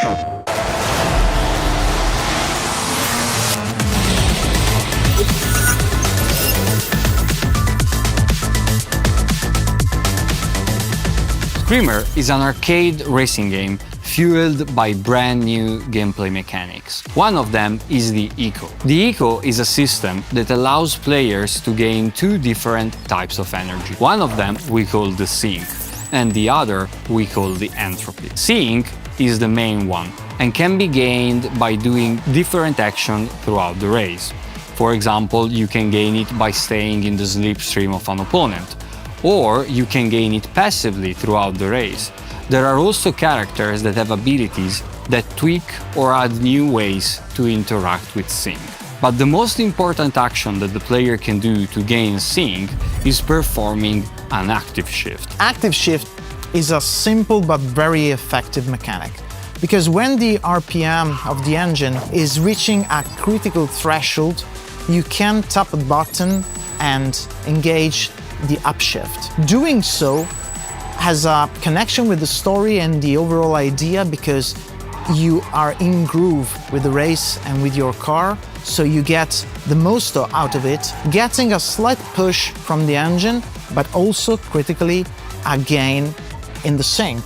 Screamer is an arcade racing game fueled by brand new gameplay mechanics. One of them is the Eco. The Eco is a system that allows players to gain two different types of energy. One of them we call the Sink, and the other we call the Entropy. Sink is the main one and can be gained by doing different actions throughout the race. For example, you can gain it by staying in the slipstream of an opponent, or you can gain it passively throughout the race. There are also characters that have abilities that tweak or add new ways to interact with Sync. But the most important action that the player can do to gain Sync is performing an active shift. Active shift is a simple but very effective mechanic, because when the RPM of the engine is reaching a critical threshold, you can tap a button and engage the upshift. Doing so has a connection with the story and the overall idea, because you are in groove with the race and with your car, so you get the most out of it, getting a slight push from the engine, but also critically a gain in the sync.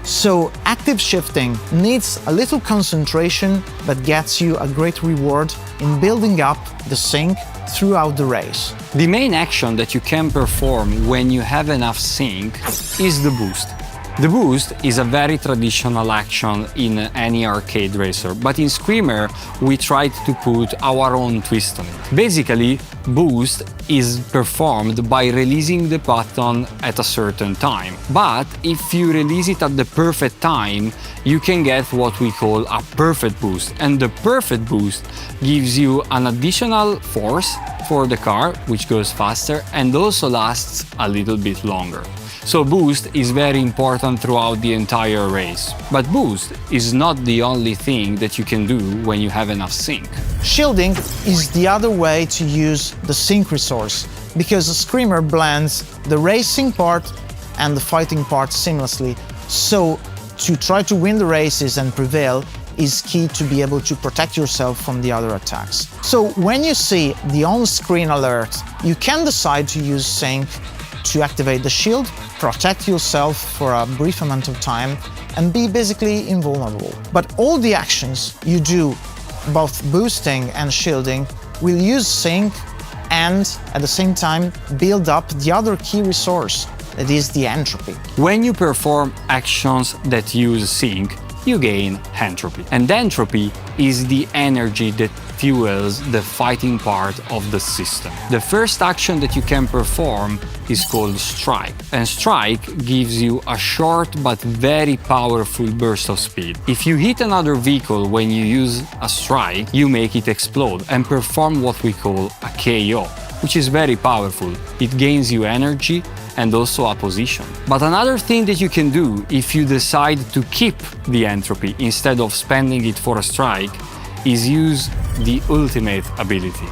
So active shifting needs a little concentration, but gets you a great reward in building up the sync throughout the race. The main action that you can perform when you have enough sync is the boost. The boost is a very traditional action in any arcade racer, but in Screamer we tried to put our own twist on it. Basically, boost is performed by releasing the button at a certain time. But if you release it at the perfect time, you can get what we call a perfect boost. And the perfect boost gives you an additional force for the car, which goes faster and also lasts a little bit longer. So boost is very important throughout the entire race. But boost is not the only thing that you can do when you have enough sync. Shielding is the other way to use the sync resource, because the Screamer blends the racing part and the fighting part seamlessly. So to try to win the races and prevail is key to be able to protect yourself from the other attacks. So when you see the on-screen alert, you can decide to use sync to activate the shield, protect yourself for a brief amount of time, and be basically invulnerable. But all the actions you do, both boosting and shielding, will use sync and at the same time build up the other key resource, that is the entropy. When you perform actions that use sync, you gain entropy. And entropy is the energy that fuels the fighting part of the system. The first action that you can perform is called Strike. And Strike gives you a short but very powerful burst of speed. If you hit another vehicle when you use a Strike, you make it explode and perform what we call a KO, which is very powerful. It gains you energy and also a position. But another thing that you can do if you decide to keep the entropy instead of spending it for a strike is use the ultimate ability,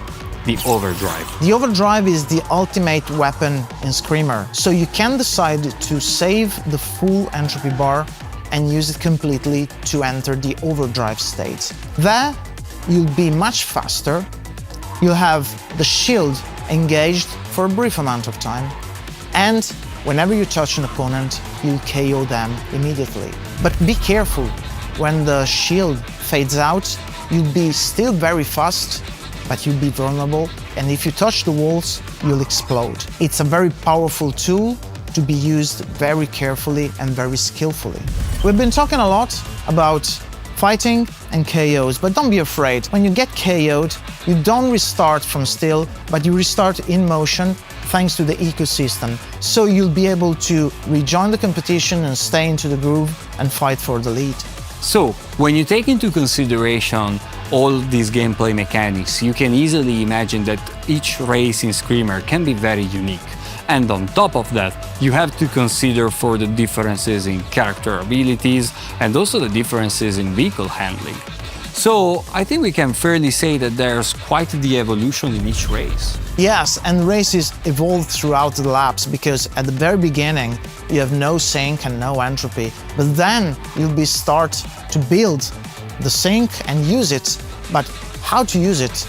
the Overdrive. The Overdrive is the ultimate weapon in Screamer, so you can decide to save the full entropy bar and use it completely to enter the Overdrive state. There, you'll be much faster, you'll have the shield engaged for a brief amount of time, and whenever you touch an opponent, you'll KO them immediately. But be careful, when the shield fades out, you'll be still very fast, but you'll be vulnerable, and if you touch the walls, you'll explode. It's a very powerful tool to be used very carefully and very skillfully. We've been talking a lot about fighting and KOs, but don't be afraid. When you get KO'd, you don't restart from still, but you restart in motion thanks to the ecosystem. So you'll be able to rejoin the competition and stay into the groove and fight for the lead. So, when you take into consideration all these gameplay mechanics, you can easily imagine that each race in Screamer can be very unique. And on top of that, you have to consider for the differences in character abilities and also the differences in vehicle handling. So I think we can fairly say that there's quite the evolution in each race. Yes, and races evolve throughout the laps because at the very beginning you have no sink and no entropy, but then you'll be start to build the sink and use it, but how to use it?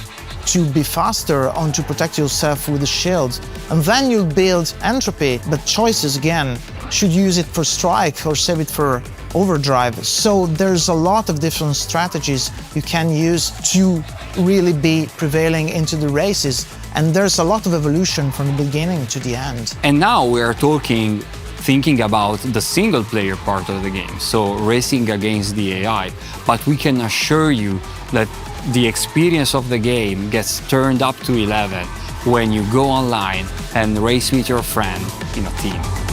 To be faster and to protect yourself with the shield. And then you'll build entropy, but choices again. Should use it for strike or save it for overdrive. So there's a lot of different strategies you can use to really be prevailing into the races. And there's a lot of evolution from the beginning to the end. And now we are thinking about the single player part of the game, so racing against the AI. But we can assure you that the experience of the game gets turned up to 11 when you go online and race with your friend in a team.